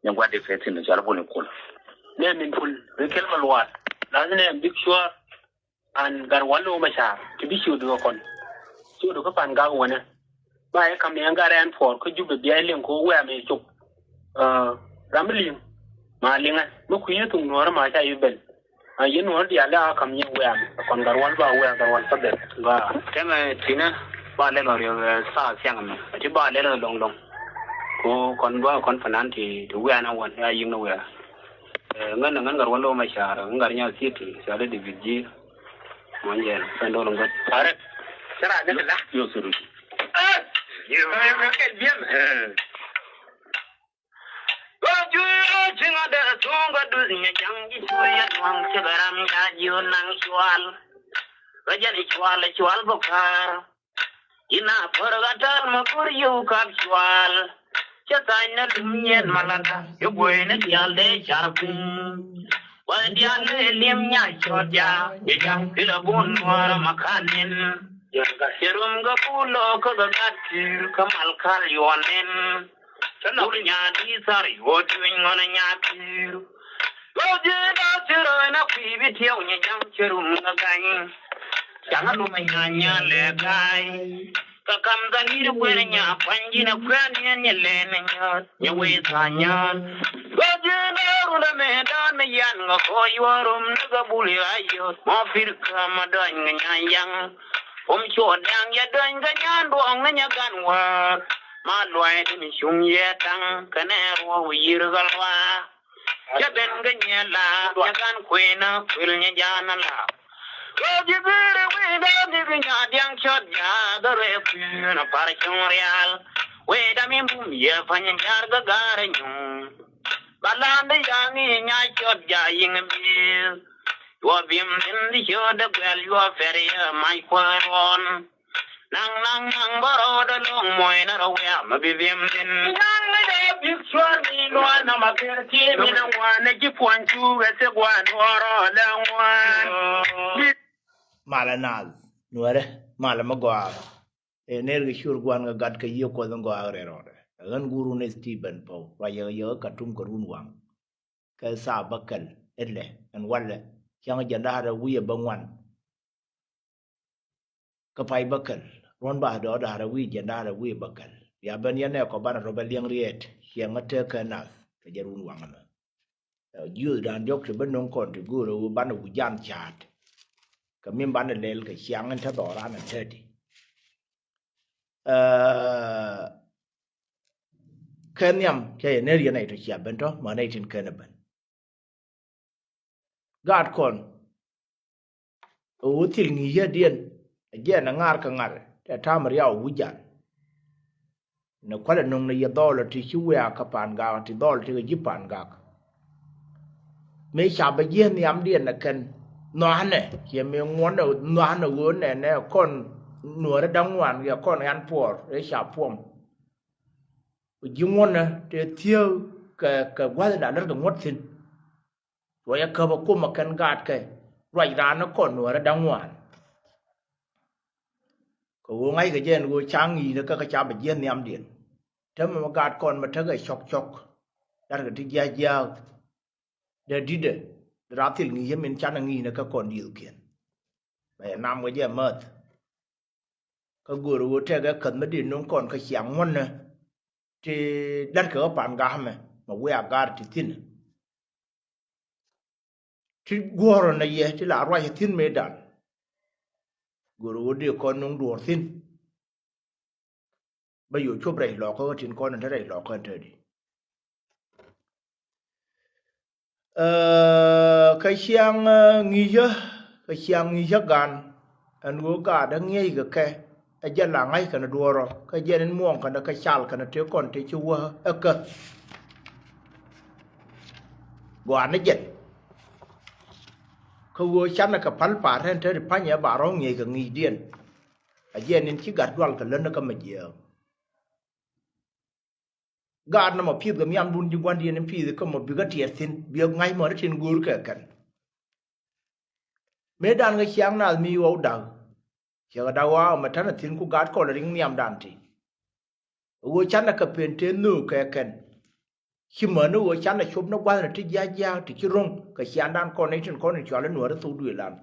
yang gwa de fete no jara bone kul ne min ful rekel malwat lazine big sure an gar wallo masha to bi shudu kon shudu ko pan ga wona ba e kam yang gare an for ko jubbe bi len ko wa me chuk ramlin ma linga mu ku yitung no ma sha yubel a yin no dia la kam yin wa kon gar wal ba wa gar wal sabbe ba tema tina ba le no sa siang no ti ba le no long long ko kon ba kon fanan ti tu wa na wan ya yin no wa ngan gar wallo ma sha ngar nya city sa de biji monjen pendo long got are sara ne la yo suru yo ke bien Oju jinga de songa du nya jangi suya wang segaram ya junang chual rajani chual bokar ina porgatar mapur yu kap chual chatanya dumyen malata yo boyne dialde charpin wa dialde lim nya chodya yam pilabun war makanin serum ga pulo ko ga gatir kamal kal yonen Nya di sari wotu ngona nyati Loje da chiro na kwibi tiyo nya jang chiru ngagai Changa no nya le gai Kakam da ni kwere nya panji na kwani nya le nya we sa nya Loje da rula me da me yan nga ko yorum nga buli ayo mo fir ka ma da nya yang chodang ya da nya ndong nya ganwa ma loy ni shung ye tang kane ro yir galwa ya ben ganya la ya kan kwena kwil nya jana la ko jibere we da ni nya diang chot ya da re pu na par chung real we da mi bum ye fanya jar ga gare nyu balande ya ni nya chot ya yin bi yo bim din di yo da gwel yo fere mai kwaron nang baro da long moy na ro ya ma bi bim din nang de big swar ni no na ma per ti mi na wa na ji pon chu ga se gwa no ro la wan malanal nuare malama gwa ner ge shur gwan ga gad ka yo ko ngo agre ro ran guru ne Stephen Paul wa yo ka tum ko run wang ka sa bakal elle an walla yang janda da wiye bangwan ka pai bakal ron ba do da wi janda da wi bakal ya ban ya ne ko ban ro baliang riet yang ngate ka na ka jarun wang na yu dan yok te ban non kon te guru ban u jan chat ka min ban lel ka chiang an ta do ran an tedi kenyam ke ne ri na to chia ben to ma nei tin kana ban gad kon o til ngi ya dien je na ngar ka ngar ta tamar ya wujan na kwala nong na ya dollar ti chuya ka pan ga ti dollar ti ji pan ga me cha ba je ni am dien na ken no hane ye me ngon no hane wo ne kon no ra dang wan ya kon an por e cha pom ji ngon na te thieu ka wa da na ga ngot sin wa ya ka ba ko ma kan gat ke rai ra na kon no ra dang wan ko ngai ga jen go changi na ka cha ba jen ni am dien thế mà gạt con mà thấy cái chọc đã cái đi gia để đi để ra thì nghĩ mình chán nghĩ là các con điều kiện vậy nam cái gì mất cái guru thế cái cần mới đi nông con cái sáng ngon nè thì đặt cái bàn gà mà quay gà thì tin thì guru này vậy thì là rồi tin mấy đàn guru đi con nông đuổi tin bây giờ chụp rầy lọ có trên con nó rầy lọ con thôi đi cái xiang nghi chứ gan anh ngô cả đang nghe cái dân là ngay cái nó đùa rồi cái dân anh muông cái nó cái sal cái nó thiếu con thì chua cơ quả nó giật không có chắn là cái phán phạt hay thế thì phán nhà bà nó nghe cái nghi điên dân anh chỉ gạt đoan cái lớn nó cái mà gì God na ma pid ga miam bun jingwan di en pid ko mo biga tiertin bi ngai mo tin gur ka kan me dan ga chiang na mi wo da ya da wa ma tan tin ku God ko ring miam dan ti wo chan na ka pen te nu ka kan khi mở nó ở chán là chụp nó qua là chỉ giá thì chỉ rong cái chán đan connection cho lên nữa tu đuổi lan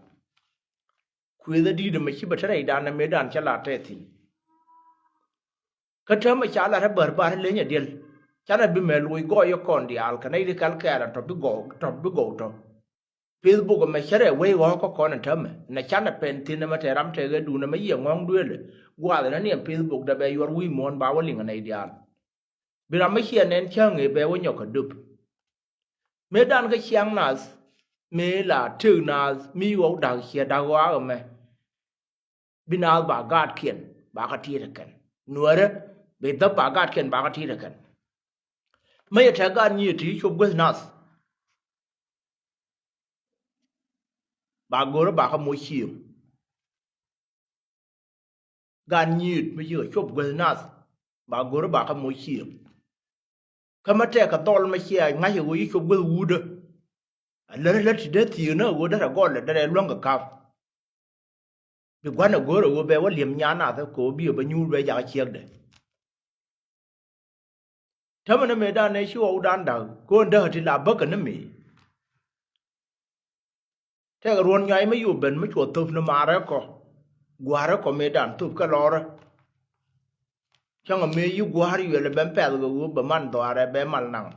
khuya đi được mấy khi bật ra đàn là mấy đàn chả là thế thì cái thứ mà chả là bờ bờ lên nhà điên chả là bị mẹ lùi gọi cho con đi al cái này đi cal cái là top bị gỗ top Facebook mà chả là quay gọi có con anh thầm này chả là pen tin mà thế ram thế cái đủ nó mấy giờ ngon đuôi rồi qua là này Facebook đã bị your we mon bảo linh này đi al bị ram mấy khi nên chơi người bé với nhau cái đục mấy đàn cái chiang nas mấy là thứ nas mi vào đào kia đào qua mà bị nào bà gạt kiên bà cái thiệt cái nuôi đấy bị tập bà gạt kiên bà cái thiệt cái mấy cái gạt như thế chụp cái nas bà gỡ bà cái môi chiều gạt như bây giờ chụp cái nas bà gỡ bà cái môi chiều cái mà trẻ cái tol mà chia ngay hiểu ý chụp cái u đó lấy thì đấy thì nó u đó là gọi là đây luôn cái cặp vì quan là gỡ rồi béว่าเหลี่ยม nhá nào thôi cố biểu bao nhiêu bé giả chiếc đấy thế mà nó mới đàn này siêu đàn đầu cô đỡ thì là bớt cái nó mì thế cái ruộng nhảy mấy yêu bên mấy chuột tụp nó mà ra có mấy đàn tụp cái lò đó chẳng là mấy yêu qua đi là bên phe rồi bên man tòa ra bên man nặng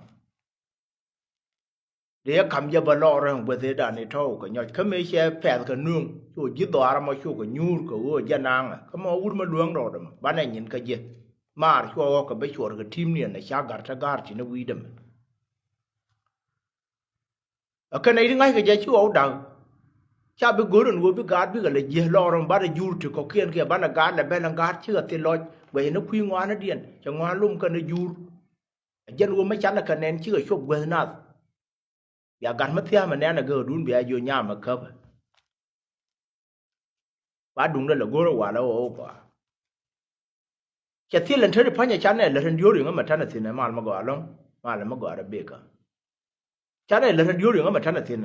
để cầm cho bên lò rồi bên thế đàn này thôi cái nhảy cái mấy xe phe cái nương chuột chỉ tòa ra mà chuột cái nhur cái dân năng cái mà út mà luang rồi mà ban này nhìn cái gì mà chuột cái mấy chuột cái team này là xa gạt chỉ nó quy đâm ở cái này thì ngay cái gì chuột đầu cha bị gỡ rồi bị gạt bị cái là gì lo rồi bắt đầu yur thì có kia bắt đầu gạt là bên là gạt chứ cái tiền loi vậy nó khuyên ngoan nó điền cho ngoan luôn cái nó yur dân luôn mấy chắn là cái nền chứ cái chụp quên nào ya gạt mất theo mà nén là gỡ đun bia vô nhà mà khớp bắt đúng là gỡ rồi là ô quá cái tiền lần thứ phải nhà chắn này là thằng yur mà thằng là tiền này mà gọi lắm mà là mà gọi là bê cả chắn này là thằng yur mà thằng là tiền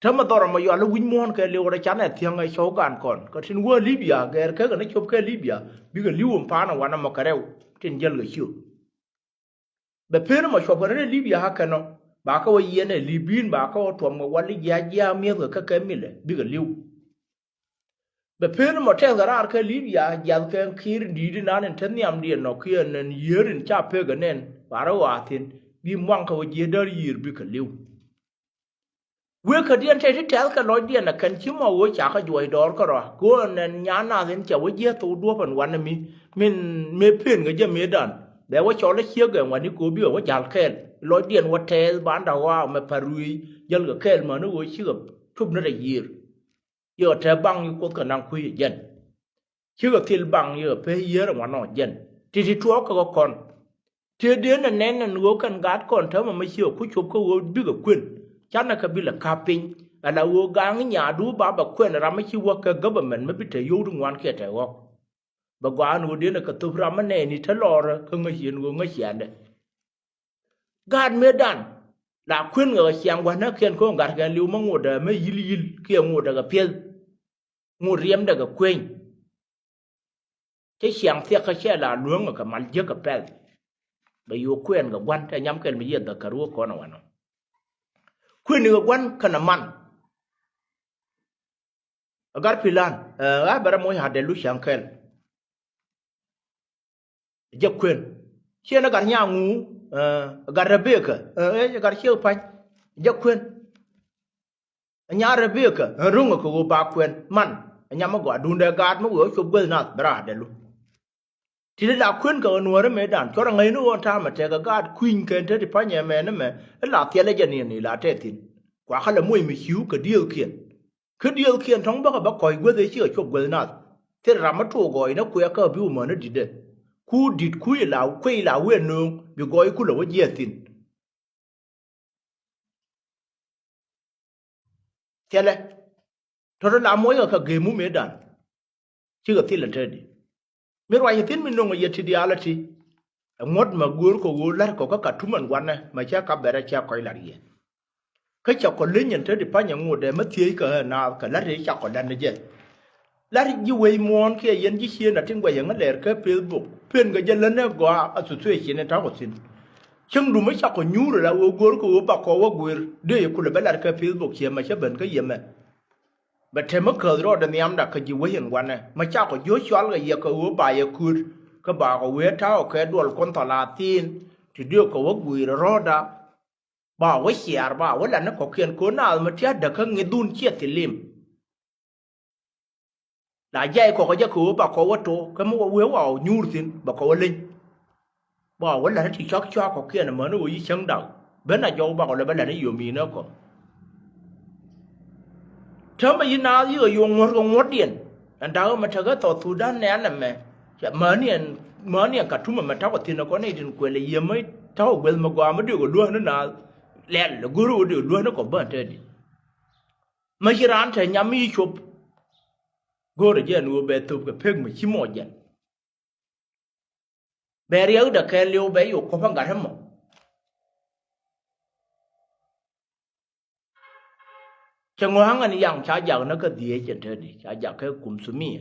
thế mà tao mà giờ là win mon cái liều đấy chán này thiang ngay số gan còn có trên vua Libya cái này chụp cái Libya bị cái liều phá nówana mà cái đâu trên dân người chịu bởi thế mà chụp cái này Libya ha cái nó bà có gì này Libyan bà có thuần mà quan lý giá miếng rồi cái miếng này bị cái liều bởi thế mà theo ra cái Libya giờ cái khi đi đến anh thấy nhầm đi nó khi anh nhớ đến cha phê cái nên bà đâu à thì bị mang cái gì đó đi bị cái liều vừa cái điện thấy cái lối điện là cần chim mà vừa chả cái chuỗi đó có rồi, cô nên nhá nào thì chả vừa giết tôi đua phần quan mình phiền cái gì mình đàn, để vừa cho nó chia cái ngoài đi cô biểu vừa chả khen, lối điện vừa thế bán đầu vào mà phải rui dân cái khen mà nó vừa chia chụp nó là gì, giờ thế bằng như cô cần năng khui dân, chia cái thiên bằng như ở phía dưới là ngoài nọ dân, thì chúa có con, thì đến là nên là nó cần gạt con thế mà mới chia khui chụp có vừa biết cái quyền chán là cái bị là capping là vô gang nhà đủ ba bậc quen là mấy chiếc cái government mới biết thể yêu được ngoan kia thể không bà qua nó đến là cái tụi ra mấy này thì thấy lo rồi không có chuyện người nghe chuyện đấy gan mê đàn là khuyên người xem qua nó khen có gạt cái liu mà ngồi đời mấy yil kia ngồi đời cái phiên ngồi riêng đời cái quên cái xem thiệt cái xe là luống ở cái mặt dưới cái pel bây giờ quen cái quan cái nhắm cái mấy giờ đời cái ruộng con nào nó khuyên được quan khăn man agar pilan bara moy hade lu shankel je khuyên chia nó gar nya ngu gar rebeka gar chiêu pan je khuyên nya rebeka rung ko ba khuyên man nya ma gwa dunde gad ma go chụp gol na bara hade lu thì là khuyên cái nuôi đó mấy đàn cho rằng ấy nó ôn tham mà trẻ cái gạt khuyên cái thế thì phải nhà mẹ nó mẹ là tiền lấy tiền này là thế thì quá khá là mùi mình hiếu cái điều khiển trong bác coi quên đấy chứ ở chỗ quên nào thế là mất chỗ gọi nó quay cái biểu mà nó đi đấy khu đi quay là quên nương bị gọi khu là cái gì tin thế này thôi là mỗi cái game mua mấy đàn chứ cái tiền là thế đi mấy loại tiền mình nông nghiệp thì reality ngót mà guồn của guồn là có cả thùng quan này mà chắc cả bé chắc coi là gì cái chọc còn lấy nhận thế thì phải nhận ngồi để mất thiệt cái nào cái lá thì chọc còn đàn đấy chứ lá thì như vậy món kia dân chỉ xin là trên quầy những cái lẻ cái Facebook phiên cái dân lên đó qua ở chỗ thuê chỉ nên tháo một xin chừng đủ mấy sao còn nhú rồi là ô gối của bà có ô gối để cô là bé là cái Facebook chia mà chấp bệnh cái gì mà bà thêm mất cờ rồi đàn em đã cái gì với hiện quan này mà sao có dối xóa cái gì cái ô bà ya cút cái bà có quét tháo cái đuôi con thỏ là tin thì đưa cái ô gối rồi đó bà với xe bà với là nó có kiện cố nào mà chết được cái người đun chết thì lim là dây có cái gì của bà có ô tô cái mua quế vào nhú tin bà có linh bà vẫn là nó chỉ cho có kia là mới nó uống chân đầu bên này cho bà còn là bên này nó dùng mì nữa còn thế mà như nào chứ dùng ngót điện anh ta mà thằng cái tàu thu đan này là mẹ mới nè cả chúng mà tháo cái tiền nó có này thì quên là gì mới tháo quên mà qua mới được luôn nó nào lẹ là guru được luôn nó còn bận thế đi mà chỉ ran thì nhắm mi chụp guru giờ nó về tụp cái phèn mà chỉ một giờ bé riêng được cái liều bé yêu có phong cả hết mà chẳng ngoan anh yang cha giang nó cái gì chứ thế đi cha giang cái cùm sumi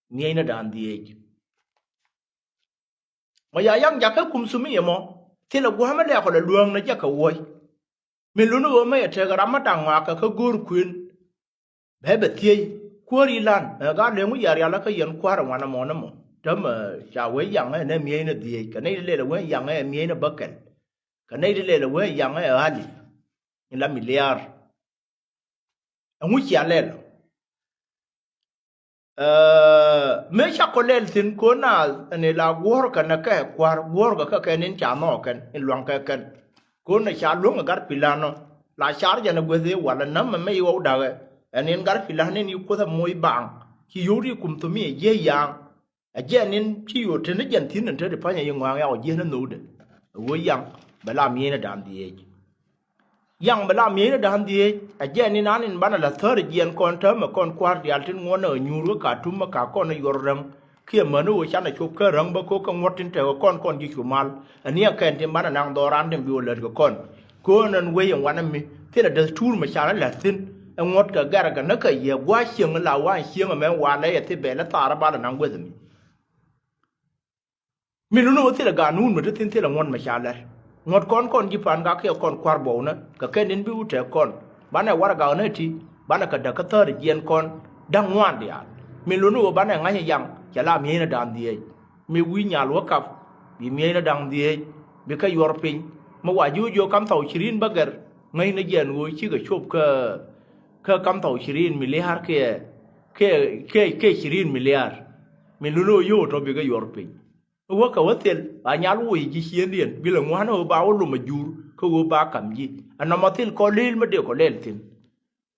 nghe nó đàn gì mà giờ yang giang cái cùm sumi mà thì là qua mấy đứa còn là luồng nó chắc cái quay mình luôn nói mấy cái cái đám tàng hoa cái guru queen bé bệt kia qua đi lan cái điều mới giờ là cái gì qua rồi mà nó mà đó mà chào quấy dòng ấy nên miếng nó gì cái này là quấy dòng ấy miếng nó bắc cái này là quấy dòng ấy ở anh như là miliar ông ấy chia lên mấy chắc có lên tin cố nào này là guor cái này cái guor cái nên chả nó cái loang cái cố này chả luôn ở gạt pilano là chả giờ nó quấy gì hoặc là nấm mà mấy yêu đầu cái nên gạt pilano nên yêu có thể môi bằng khi yêu đi cùng tụi mình dễ dàng giờ nên chỉ có trên cái thiên nên thế để phải những người ao giờ nó nổi đấy, với yang bà làm gì nó đàn đi, yang bà làm gì nó đàn đi, giờ nên anh nên bán là thở để gen con thở mà con qua đi ăn trên ngon ở nhuru cả thùng mà cả con nó yor răng, khi mà nó chán là chụp cái răng bao con ngót trên trời con đi chụp mal, anh em cái trên bán là nàng đò ran đem biểu lợt con nên quay yang quan mình, thế là được tour mà chán là tin, anh ngót cái gara cái nó cái gì quá xiang là quá xiang mà mình quan này thì bé là tara bán là nàng quay mình. mình luôn nói thế là gà nôn mà rất thế là ngon mà chả lẽ ngọt con chỉ phản gác kia con quar bầu nữa cái nên bị ute con bán này war gạo nữa thì bán này cái đặc thơ để gen con đang ngoan đi à mình luôn nói bán này ngay yang chả làm gì nó đàn đi mình quý nhà lúa cặp bị mình nó đàn đi bị cái European mà quả du cam tàu chirin bagar ngay nó gen ngồi chỉ cái chụp cái cam tàu chirin miliar cái chirin miliar mình luôn nói yo rồi bị cái European wo ka wotel a nyal wo yi chien dien bila ngwana o ba wo ma jur ko wo ba kam ji ana matil ko lil ma de ko lel tin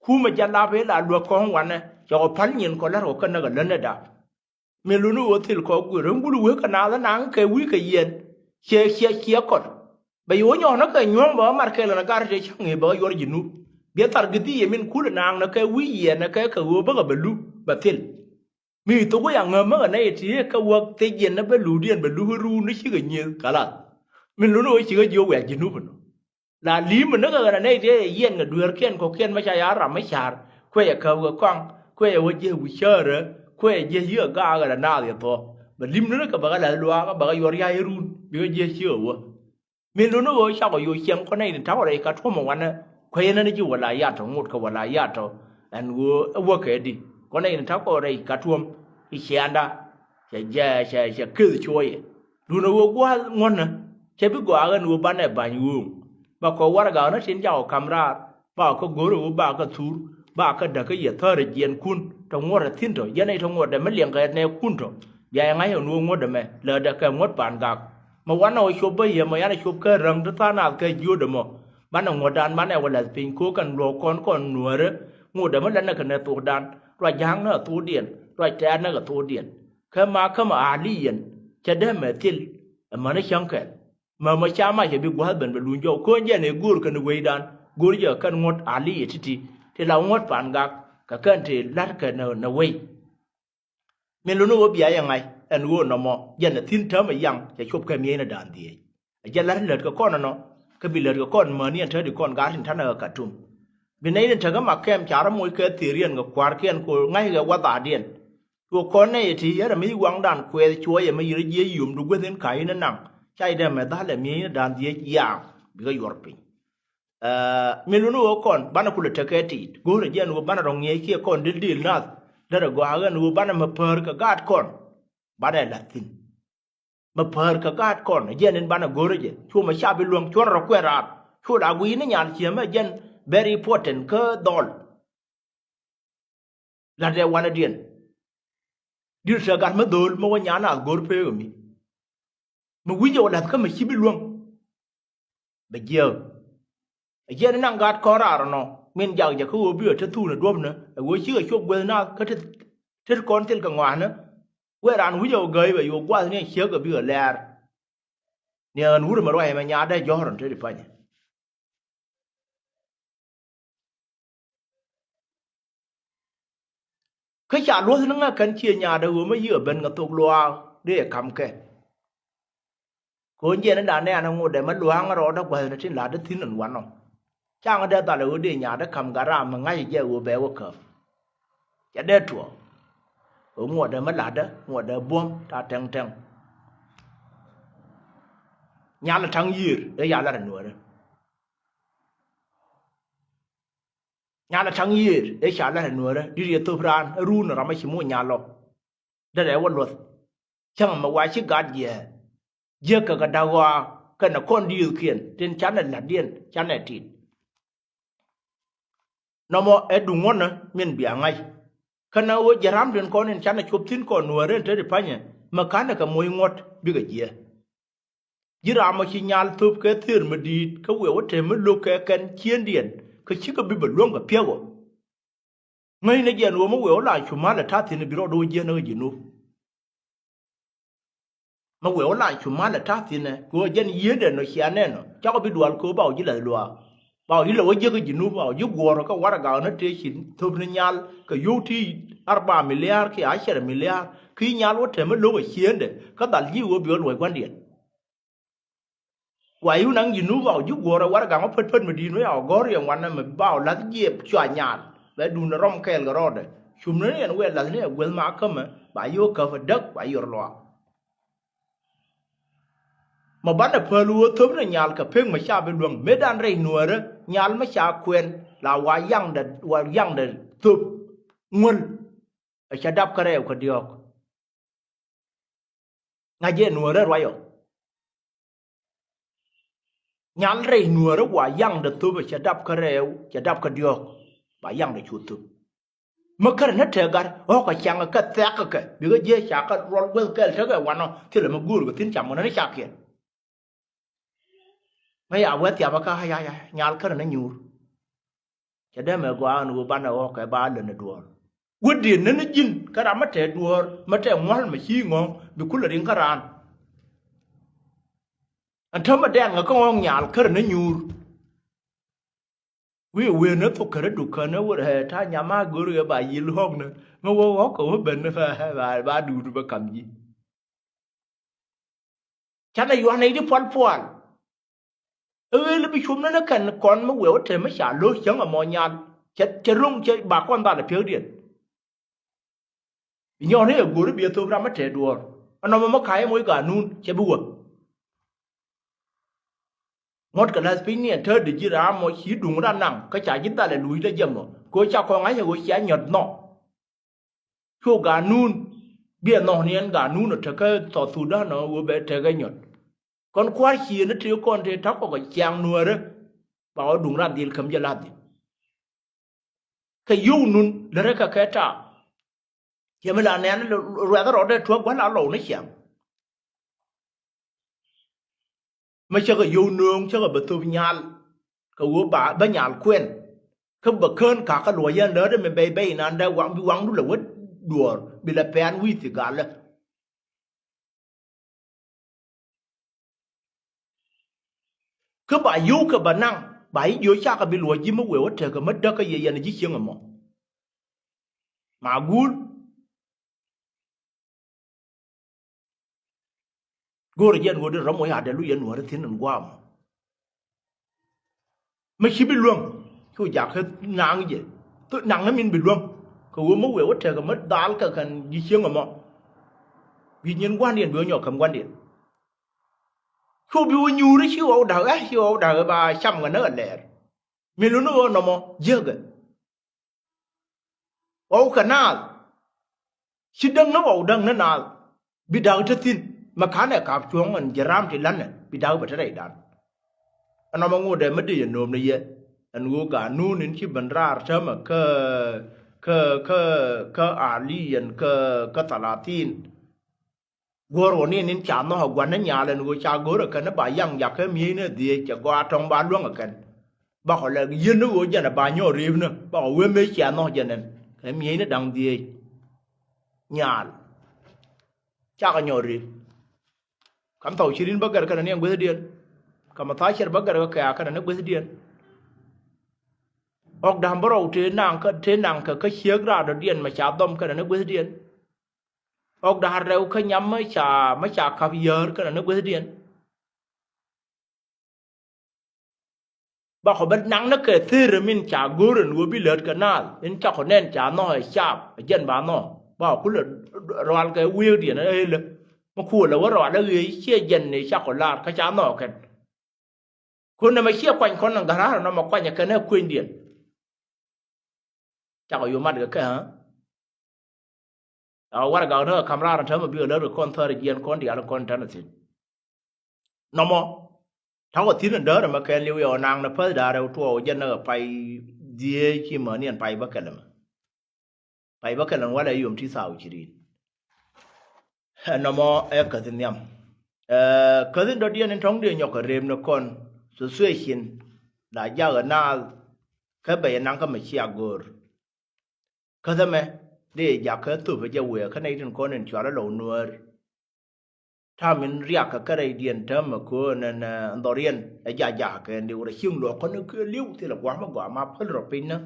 ku ma jalla be la do ko wana yo pan nyin ko la ro kana ga lana da me lu no wotel ko gu ren bulu we kana la nang ke wi ke yen che ko ba yo nyo na ka nyon ba mar ke la gar je changi ba yor jinu be tar gidi yemin kul nang na ke wi yen na ke wo ba ga belu ba til mi to yang ngam ở đây thì cái work te yen nó be lu dien be lu ru nó chỉ cái nhiều cả là mình luôn nói chỉ cái vô quẹt gì nữa là lý mình nó cái này thì yen cái đuôi kiên có kiên mấy trái ra mấy chả quay cái con quay ở dưới vui chơi rồi quay dưới ga cái là nào thì to mà lim nó cái bà là loa cái bà cái yori ai run bị cái dưới chơi quá mình luôn nói sao cái yori xem con này thì tháo đây cả thua một anh quay nó chỉ là ya trong một cái là ya trong anh wo cái đi con này tháo có đây cả thuông cái xe đó sẽ cứ chơi luôn nó quá ngon nè sẽ biết qua cái nó bán này bán nhiều mà có quá gạo nó xin chào camera bảo có gỗ rồi bảo có thú bảo có đặc cái gì thơ để diện kun trong ngõ là thiên rồi giờ này trong ngõ để mấy liền cái này kun rồi giờ ngay ở nuôi ngõ để mẹ lỡ đặc cái ngõ bán gạo mà quán nào chụp bây giờ mà anh chụp cái răng rất là cái dưa được mà bán ở ngõ đàn bán này gọi là pin cố cần lo con nuôi đó ngõ để mấy lần là cái này tổ đàn rồi giang nó tổ điện rồi trái nó tổ điện cái mà liền cho đến mà til mà nó chẳng cái mà cha mà chỉ biết qua bên bên luôn cho con giờ này guru cái người đàn guru giờ cái ngót ali thì là ngót phản gác cái thì lát cái nó quay mình luôn nói bây giờ ngay anh guru nó mà giờ là thiên thơm mà yang chỉ chụp cái miếng nó đàn đi giờ lát lợt cái con nó cái bị lợt cái con mà niên thấy được con gái thì thằng nó cả trùm bên này thì cái mà kem chả môi cái tiền cái quạt kiên của ngay cái quá tả điện của con này thì giờ là mấy quang đàn quê chúa giờ mấy giờ dùng đúng cái đến cái nó nặng chai de me dale mi dan die ya bi ga yorpi mi lu no kon bana kula taketi go re jen wo bana rong ye ki kon dil na dara go ha no bana ma per ka gat kon bana latin ma per ka gat kon jen en bana go re je chu ma sha bi luong chu ro kwe rat chu da wi ni nyan chi ma jen very important ka dol la de wana dien dir sa gat ma dol ma wa nyana go pe mi ma wi jo la ka ma chi bi luong ba je jen nang gat ko ra no min jang ja ko bi ta tu na dom na wo chi ga chok wel na ka te kon tel ka ngwa na we ran wi jo gai ba yo kwa ne che ga bi ler ne an ur ma ro ma nya da jo ron te di pa ni ka cha lo na nga kan chi nya da wo ma yi ben ga tok lo de kam ke ko je na da ne an ngo de ma lo ang ro da kwa na tin la da tin an wan no chang da ta le de nya da kam ga ra ma nga ye wo be wo ka ya de tu o ngo da ma la da ngo da bom ta teng teng nya la thang yir e ya la da no nya la thang yir e sha la da no di ri to pran ru na ra ma chi mo nya lo da de wo lo chang ma wa chi ga je ka ga da wa ka na kon di kien tin chan na dien chan na ti no mo e du ngon na min bi angai kana wo jaram den kon en chan na chup tin kon no re te di pa nya ma ka na ka mo ngot bi ga je jira ma chi nyal tup ke thir ma di ka we wo te ma lo ke kan chien dien ka chi ka bi ba luong ka pye wo ngai na je no mo we la chu ma la ta tin bi ro do je na ji nu ma we la chu ma la ta tin ne ko je ni ye de no sia ne no cha ko bi dual ko ba ji la lo ba ji la wo je ka ji nu ba ji go ro ka wa ga na te chin tup ni nyal ka yo ti 4 miliar ki 10 miliar ki nyal wo te ma lo ka chien de ka dal ji wo bi lo quan điện wa yu nang yinu vào ju go ra war ga ma phet phet ma di no ya go ri wan na ma ba la ye chwa nyal be du na rom kel ga rode chum ne en we la ne wel ma ka ma ba yo ka fa dak ba yor lo ma ba na pe lu thum na nyal ka pheng ma sha be luang me dan re nu re nyal ma sha kwen la wa yang da thup ngul a cha dap ka re ka diok nga je nu re ro yo nyal re nu re wa yang da thup cha dap ka re cha dap ka diok ba yang da chu thup ma kar na te gar o ka chang ka ta ka bi ga je cha ka ro wel ka te ga wa no ti le ma gur ga tin cham mo na cha ke ma ya wa ti ba ka ha ya nyal ka na nyur cha de ma gwa nu ba na o ka ba le na duor wudi na na jin ka ra ma te duor ma te mwal ma chi ngong bi ku le rin ka ran an thơ mà đen ngờ con nhal khờ nó nhur we nó thuộc khờ đủ khờ nó vừa hè tha nhà ma guru bà gì luôn nữa nó vô có bên nó bà đủ bà cầm gì chắc là yohan này đi phun phun nó bị chum nó cần con mà quẹo thế mà xả lối chẳng ở mò nhal chết chết rung chết bà con ta là phiếu điện nhỏ này ở guru bây giờ tôi ra mất trẻ đùa nó mà khai mỗi cả nun chết bùa ngót cả là pin này thơ để chỉ ra mọi khí đúng ra nặng cái trái chúng ta là lùi ra dầm rồi cô cha con ấy rồi sẽ nhật nọ chỗ gà nun bia nọ này gà nun ở cái sọ thủ đó nó vừa bé cái nhật con qua khí nó thiếu con thì thắc có cái chàng nuôi đó bảo đúng ra tiền cầm cho làm gì cái yêu nun là cái trả giờ mình làm này nó rồi đó rồi thuốc quá là lẩu nó chẳng mà chắc là yêu nương chắc là bật tôi nhal cái wo bà nhal quen không bật cơn cả cái lúa yên đó đấy mình bay nan đây quăng đúng là quất đùa bị là pen huy thì cả là cái bà yêu cái bà năng bà yêu chắc cái bị lúa gì mà quẹo thế cái mất đó cái gì này chỉ chiang mà gul gore yen wo de romo ya de lu yen wo de tin en gwam ma chi bi luong ku ja ke nang je tu nang min bi luong ko wo mo we wo te ka ma dal ka kan ji chieng mo bi nyen quan điện bữa nhỏ cầm quan điện Chu bi nyu ri chu au da ba cham ga na le mi lu no no mo je ga au kanal chi dang no au dang na na bi da ta tin ma kha ne ka chuang an jaram ti lan ne bi da ba ta dai dan an ma ngu de ma di nom ne ye an go ga nu nin chi ban rar ta ma ka ali an ka talatin gor wo ni nin cha no ha gwan na nya le nu cha gor ka na ba yang ya ka mi ne die cha gwa tong ba luang ka ba ho le yin no wo ja na ba nyo ri ne ba we me cha no ja ne ka mi ne dang die nya cha ka nyo ri kam tau chirin ba gar ka ne ngwe dien kam ta cher ba gar ka ka ne ngwe dien ok dam bro te nang ka chiek ra do dien ma cha dom ka ne ngwe dien ok da reu ka nyam ma cha ka yer ka ne ngwe dien ba ko ben nang na ke thir min cha goren wo bi let kanal in cha ko nen cha no chap jen ba no ba ku le ral ke wi dien e le ma ku le wa ro da ri che jen ni cha ko la ka cha no ken kun na ma che kwan kon na gara no ma kwan ka ne kuin dien cha ko yu mat ga ka ha a war ga no kamera ran ta ma bi le kon thar jen kon dia kon tan sin no mo thằng có tiếng đó mà cái liu yo nàng nó phải đã đâu tua dân nó phải đi khi mà niên phải bắc cái là what are you chỉ sao chỉ đi nó mà cái gì nhầm cái gì đó đi nên trong đi nhọc cái rem nó con sự suy xin đã giao ở na cái bài năng cái mà chia gor cái gì mà để giả cái tụi bây giờ về cái này trên con nên cho nó lâu nuôiถ้ามันเรียกก็ได้เรียนเทอมก็นั่นตอนเรียนไอ้ยากันเดี๋ยวเราชิงหลอกคนนึงคือเลี้ยวที่เรากว่ามาเพิ่มรปินนะ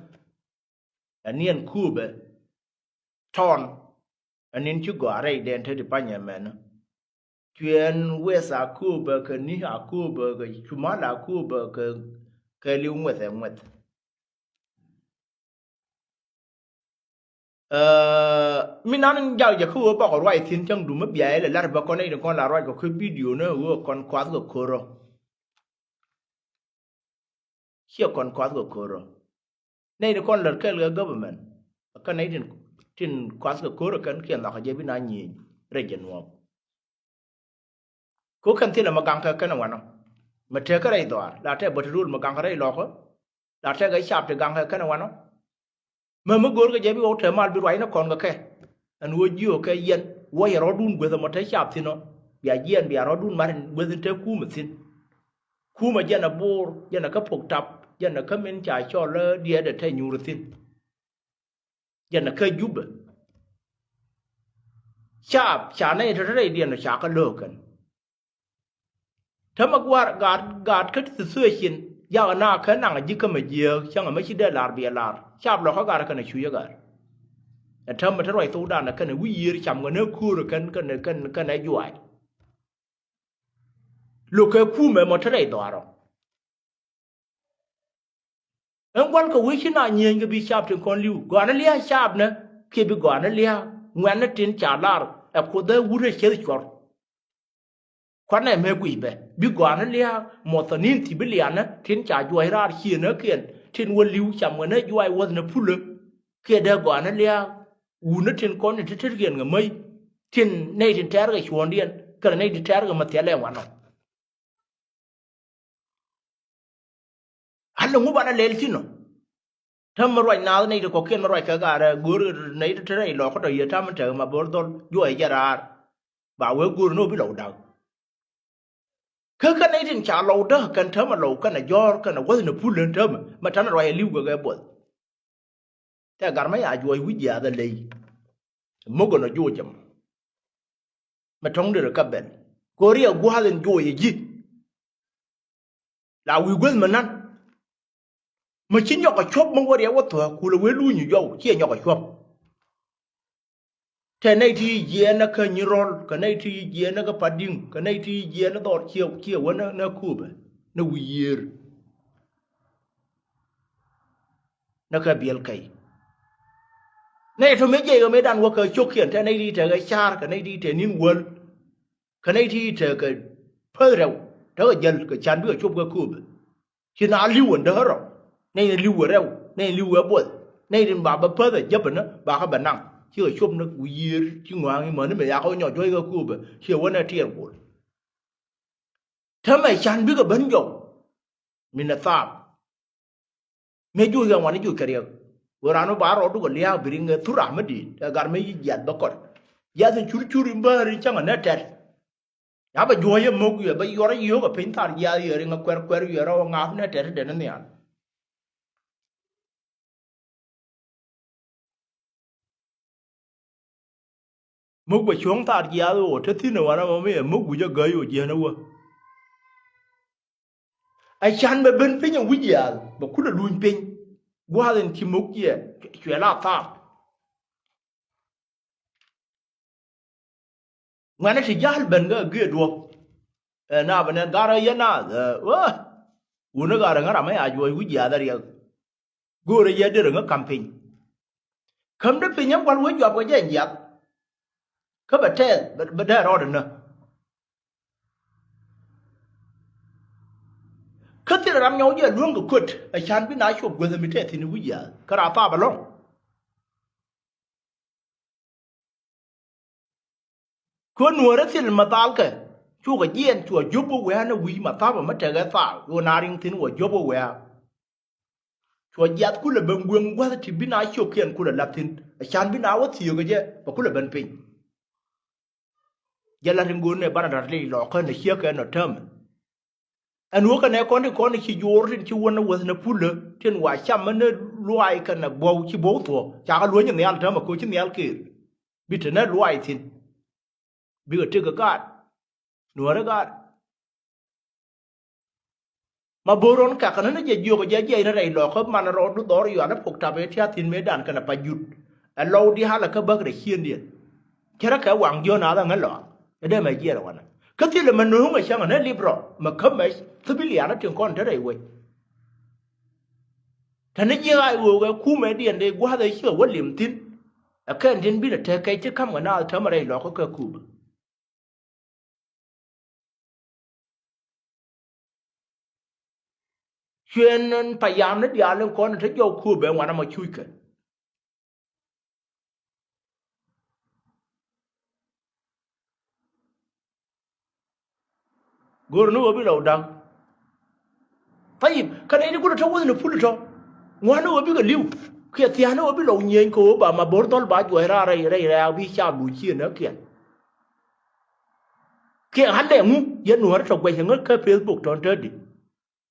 อันนี้อันคู่แบบทอนอันนี้ชื่อว่าอะไรเดินเท่าที่ปัญญาแม่นะเขียนเวสาคู่แบบกันนี่อาคู่แบบกันชุมาลาคู่แบบกันเลี้ยวเมื่อแต่เมื่อมินั้นยาวจะคือบอกว่าไอ้ทิ้งจังดูไม่เบี้ยเลยแล้วบอกคนนี้คนละร้อยก็คือวิดีโอเนี่ยว่าคนคว้าก็โคโรเชื่อคนคว้าก็โคโรในคนละแค่เรื่อง government ก็ในที่คว้าก็โคโรกันเขียนหลักจะเป็นอะไรเรื่องจนว่ากูคันที่เรามากังกันวันนั้นมาเทก็ได้ตัวแล้วแต่บทรูลมากังก็ได้หรอกแล้วแต่ก็ชอบจะกังกันวันนั้นmà mới gọi cái gì bị ô thề mal bị vậy nó còn cái anh nuôi nhiều cái yên quay ở đun quay một thấy chạp thì nó bị yên bị ở đun mà quay đến thế khu mà xin khu mà yên là bor yên là cái phục tập yên là cái men trái cho lơ đi để thay nhiều rồi xin yên là cái giúp chạp này thôi đấy yên là chạp cái lơ cần thế mà qua gạt cái sự xin ya na ka na ji ka ma je chang ma chi de lar bi lar chap lo ka ga ka na chu ya ga tham ma roi tu da na ka na wi yir cham ga na ku ro kan na yuai lo ka ku me mo thai do ro an quan ka wi chi na nyen ga bi chap tin kon liu ga na lia chap na ke bi ga na lia ngwan na tin cha lar a ko da wu re che chor quan này mẹ quỷ bè biết quả nó lia một tờ nín thì biết liền á thiên trả chuối ra kia nó kiện thiên quân lưu chậm người nó chuối quân nó phun lực kia đây quả nó lia u nó thiên con này thiết kiện người mây thiên này thiên trái cái chuồn điên cái này thiên trái cái mặt trái lên hoàn nó hắn là ngũ bạn nó lên chứ nó thầm mà rồi nào này được có kiện mà rồi cái gà guru này thế này lo có đời thầm mà chờ mà bố tôi chuối ra bảo với guru nó biết lâu đầuคือกันในที่ชาเราเด้อกันเถอะมาเรากันน่ะยอกันน่ะว่าจะพูดเรื่องเถอะมาท่านอะไรลิ้วกับแกบ่แต่การไม่อาจวิทยาได้เลยมุกน่ะอยู่จำมาท่องเดือดกับเบนก็เรียกว่าเล่นอยู่อย่างนี้ลาวิเวลมันนั่นมาชิ้นยอกกับชอบมึงว่าเรียกว่าตัวกูเลยเวลู่อยู่ยาวเชี่ยยอกกับชอบแต่ในที่เย็นนะเคยยืนรอกันในที่เย็นนะก็ปัดดิ้งกันในที่เย็นนะตอดเชี่ยววันนะคู่แบบนะวิเยอร์นะก็เบียลไก่ในทำไมเจก็ไม่ดันว่าเคยชกเขียนแต่ในที่เธอก็ชาร์กันในที่เธอนิ่งวันกันในที่เธอก็เพื่อเรา đó là dân cái chán bữa chụp cái cùm chỉ na lưu ở đó rồi này lưu ở đâu này lưu ở bột này đến bà phơi rồi chấp nó bà các bạn năng chỉ ở chụp nó quỳ chỉ ngoan mà nó bây giờ có nhỏ chơi cái cùm chỉ ở nơi tiền bột thế mà chán bữa cái bánh dầu mình là sao mấy chú cái này chú cái gì vừa rồi nó bảo rồi cái lia bị người thua ra mất đi cái mấy giật bao con giật thì churi churi bơ đi chẳng là nét ya ba joye mogu ya ba yora yoga pintar ya yore nga kwer yora nga na tere de ne ya mogu ba chong tar ya o te tino wana ma me mogu ja ga yo je na wa ai chan ba ben pinya wi ya ba ku da luin pin wa den ti mogu ya chwe la ta ngana ti jahal ben ga ge do na ba ne gara ya na wa una gara ngara mai a joy wi ya da ya gore ya de nga campaign kam da pinya kwal wi job ga je ya ka ba te ba da ro de na ka ti ram nyaw je luong ko kut a chan bi na chop go mi te ti ni wi ya ka ra fa ba long ko nuora til matal ke chu ga yen chu jobo we na wi ma ta ba ma te ga fa yo na ring tin wo jobo we chu yat ku le ben gwen wa ti bi na chop ken ku le lap tin a chan bi na wa ti yo ga je ba ku le ben pin ya la ring gun ne ba na le lo ko ne chia ke no term an wo ka ne ko ni chi yor tin chi wona wa na pu le tin wa cham ma ne luai ka na bo chi bo to cha ga lo ni ne al term ko chi ne al ke bi te na luai tin bi ga te ga ga nuora ga ma boron ka kana ne je jo ga je na rai lo ko man ro du dor yo na pok ta be tia tin me dan kana pa yut a lo di hala ka bag re hien dia kera ka wang jo na da ngal lo de ma je ra wana ka ti le man no ma chang na libro ma ka ma sibilia na tin kon te rai we tan je ai wo ga ku me dien de gwa da shi wa lim tin a kan tin bi da te kai ti kam ga na ta ma rai lo ko ka ku chuyện phải giảm nó dia lên con thấy vô khu bên ngoài nó mà chui cả gor no bi law dang tayib kan ai ko to wona pul to ngwana obi ga liu ke ti ana obi law nyen ko ba ma bor dol ba jo ra ra bi cha bu chi na ke hande mu yen no to gwe ngol ka facebook ton tedi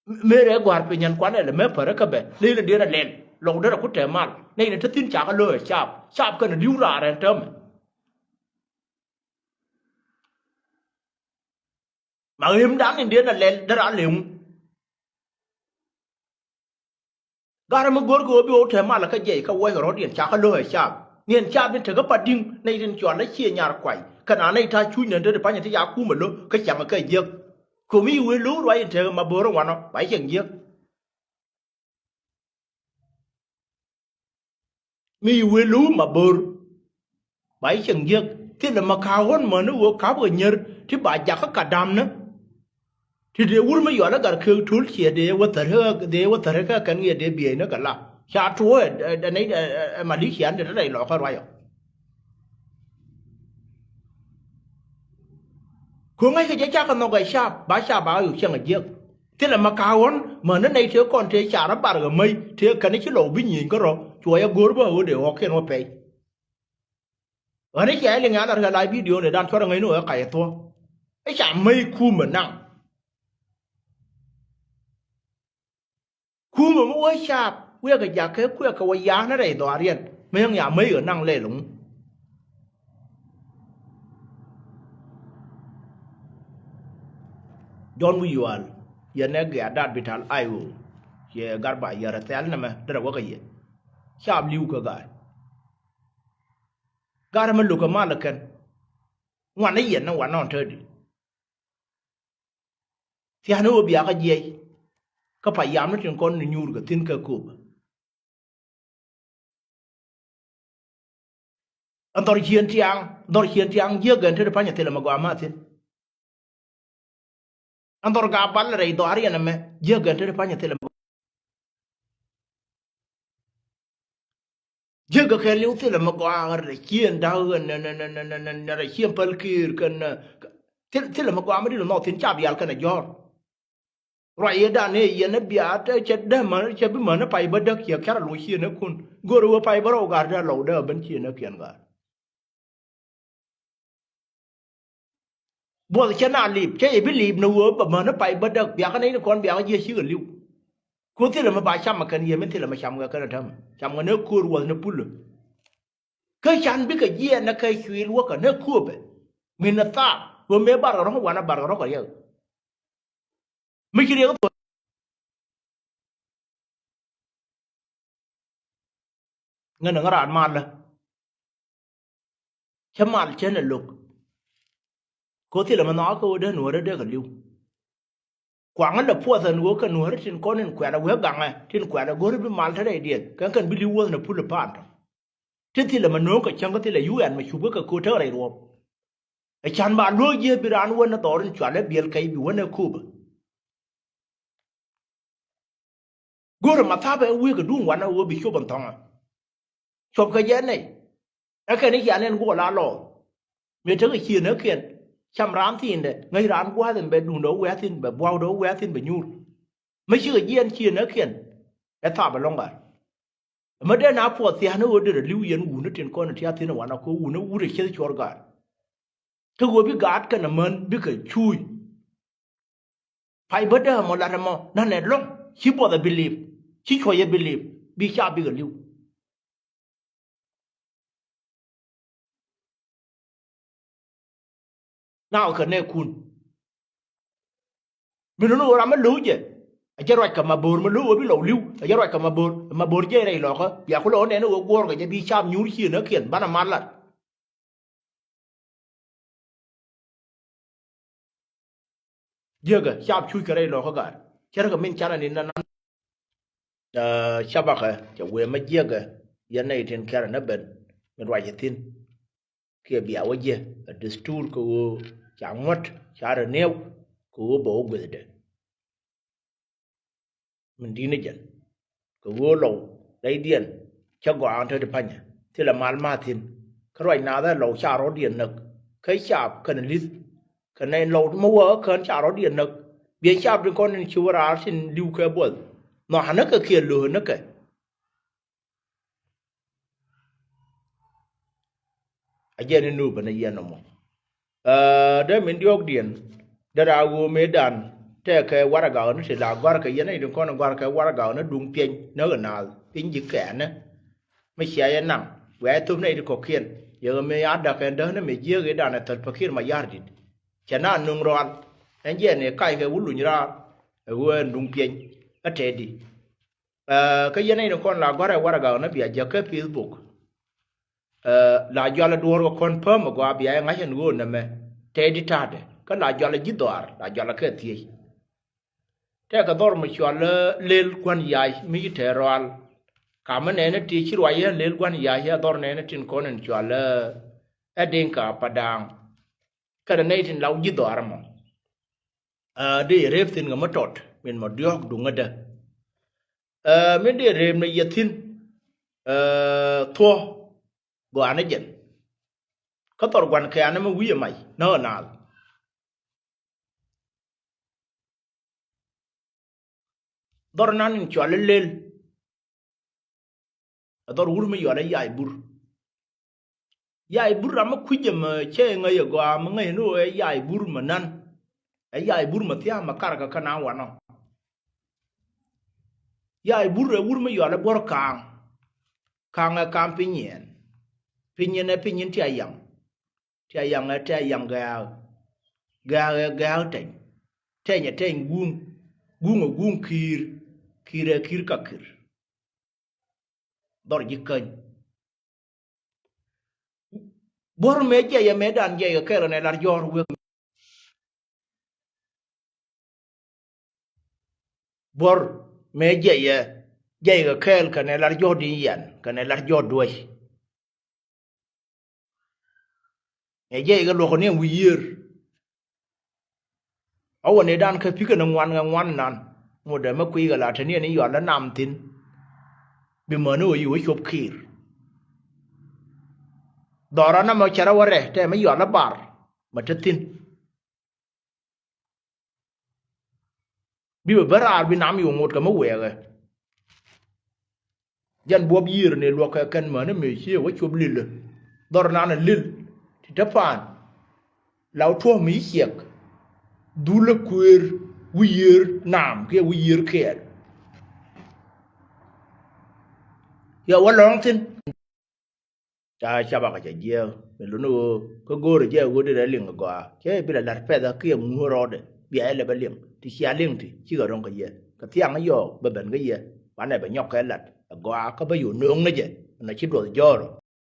mere gwar pe nyan kwane le me pare ka be le le dira len lo dira ku te mal nei ne tin cha ka lo chap ka ne diu ra ren tem mà im dan ni dira len dira lem gara ma gor go bi o te mal ka je ka wo ro dien cha ka lo chap nien chap ni te ka pa ding nei din chon la chia nyar kwai kana nei ta chu ne de pa nya ti ya ku ma lo ka chang ka je ko mi we lu ro ai te ma bo ro wa no bai chang je mi we lu ma bor bai chang ye ti le ma ka won ma no wo ka bo nyer ti ba ja ka dam na ti de wur ma yo la gar ke tul che de wo tar ka kan ye de bi na ka la cha tu de nei ma li khian de dai lo ka ro yo ko ngai ka ja ka no ga sha ba yu chang ye ti le ma ka won ma no nei the kon the cha ra ba ga mai the ka ni chi lo bi nyin ko ro chua ya gor ba o de ho ken o pe ani che le ngana ga live video ne dan thora ngai no ka to ai cha mai ku ma nang ku ma mo sha we ga ja ke ku ka wa ya na dai do arian me yang ya mai ở nang le lung don wi yual ya ne ga dat bital ayu ye garba ya ra tel na ma dara wa ga ye chap liu ka gara ma lu ka ma la kan ngwan yen na wan on thedi ti hanu obi aka je ka pa yam na tin kon ni nyur ga tin ka ko an dor hien tiang ye gan te pa nya te la ma gwa ma tin andor ga bal re do ari na me je ga te pa nya tele je ga ke liu tele ma go ar re kien da na re kien pal kir kan tele ma go amri no tin cha bial kan jor rồi đã này yên nó bịa tới chết đâm mà chết bị mà nó phải bắt được kia cái lối kia nó kun goro phải bắt đầu gạt ra lẩu đó bên kia nó kiên gạt bữa cái nào lip cái bị lip nó mà nó phải bắt được bịa cái này nó còn bịa cái gì xíu liu cuối thì là mà bài chăm mà cái gì mình thì là mà chăm cái thằng chăm cái nó cua rồi nó bul cái chăn biết cái gì nó cái suy lúa cái nó cua vậy mình là ta vừa mới bắt nó không bắt nó cái gì mấy cái điều ngân nga ran mal la chamal chen luk ko ti la ma na ko de no de ga liu kwang la po san wo ka no tin ko nen kwa da we gang tin kwa da go bi mal ta dai dien kan bi liu na pu la pan tin ti la ma no ka chang ko ti la un ma chu ka ko ta rai ro e chan ba lo ye bi ran wo na to rin chwa le biel kai bi wo na ku ba go ma ta ba we ga du wa na wo bi chu ban tong chụp cái gì này cái này kia nên của lá lò mình thấy cái kia nữa kia chăm rán thì này ngay rán quá thì bị đun đấu quá thì bị bao đấu quá thì bị nhur mấy cái gì anh kia nữa kia cái thà bị long à mà đây nào phụ thì nó ở đây lưu yên u nó trên con thì nó hoàn nó có u nó u để chơi cho gạt thứ của biết gạt cái nào mình biết cái chui phải bắt đầu một lần mà nó này long chỉ bỏ được believe chỉ cho ye believe bị sao bị cái lưu nào cái này kun mình nói là mình lú chứ giờ rồi cầm mà bồn mình lú ở bên lầu lưu giờ rồi cầm mà bồn chơi này lọ cơ giờ có lỗ này nó ở qua cái bị chạm nhúi kia nó kiện bán làm ăn là giờ cái chạm chui cái này lọ cơ cả chứ cái mình chán là nên nó chạm bạc cái giờ quên mất giờ cái giờ này trên cái nó bền mình rồi tin kia bị áo gì destur của chẳng mất chả được nêu của bộ người đấy mình đi nơi chân của lầu lấy điện cho gọi ăn thôi được phải nhỉ thế là mal ma thiên cái loại nào đó lầu chả có điện lực cái chả cần lít cái này lầu mua cần chả có điện lực bây chả được con nên chịu ra xin lưu cái buồn nó hắn nó cái kia lừa nó cái aje ni nu bana yeno mo da min diok dien da rago medan te ke waraga no se la gwar ka yene idin kono gwar ka waraga no dung pien no na pin ji ke na me sia ya nam we tum ne ko kien yo me ya da ke da ne me je ge da na tat pakir ma yar dit chana nung ron en je ne kai ke wulu nyra we dung pien ate di ka yene idin kono la gwar waraga no bia je ke Facebook la jala duor ko confirm go abia nga hen go na me te di tade ka la jala jidor la jala ke ti te ka dor mo chwal lel kwan yai mi te ral ka me ne ti chi rwa ye lel kwan yai ya dor ne tin ko nen chwal edin ka padang ka ne tin law jidor mo de ref tin ga matot min mo diok du ngada me de rem ne yatin tho go ane jen ka tor gwan ke ane ma wiye mai no na dor nan in chwal lel dor wur me yole yai bur ram kuje ma che ngai go am ngai no yai bur ma nan yai bur ma tia ma kar ka kana wa no yai bur wur me yole bor kang kam pinyen pinyen ti ayang ga ten gung kir ka kir dor jikan bor meje ya medan je ka kero ne lar jor we bor meje ya je ka kel ka ne lar jor din yan ka ne lar jor duai e je ga lo ko ne wir awo ne dan ka pika na ngwan nan mo da ma kui ga la tani ni yo la nam tin bi mo no yu chop khir dora na ma chara ware te ma yo la bar ma tatin bi bara bi nam yu ngot ka ma we ga jan bob yir ne lo ka kan ma na me chi wa chop lil dor na na lil ti ta pan law to mi hiek du la kuer wir nam ke wir ke ya wa long tin cha ba ka je me lu no ko go re je go de ling go che bi la pe da ke mu ro de bi ai le ba ling ti xia ling ti chi ga rong ka ye ka tiang yo ba ben ga ye ba ne ba nyok ka lat go ka ba yu nung na je na chi do jo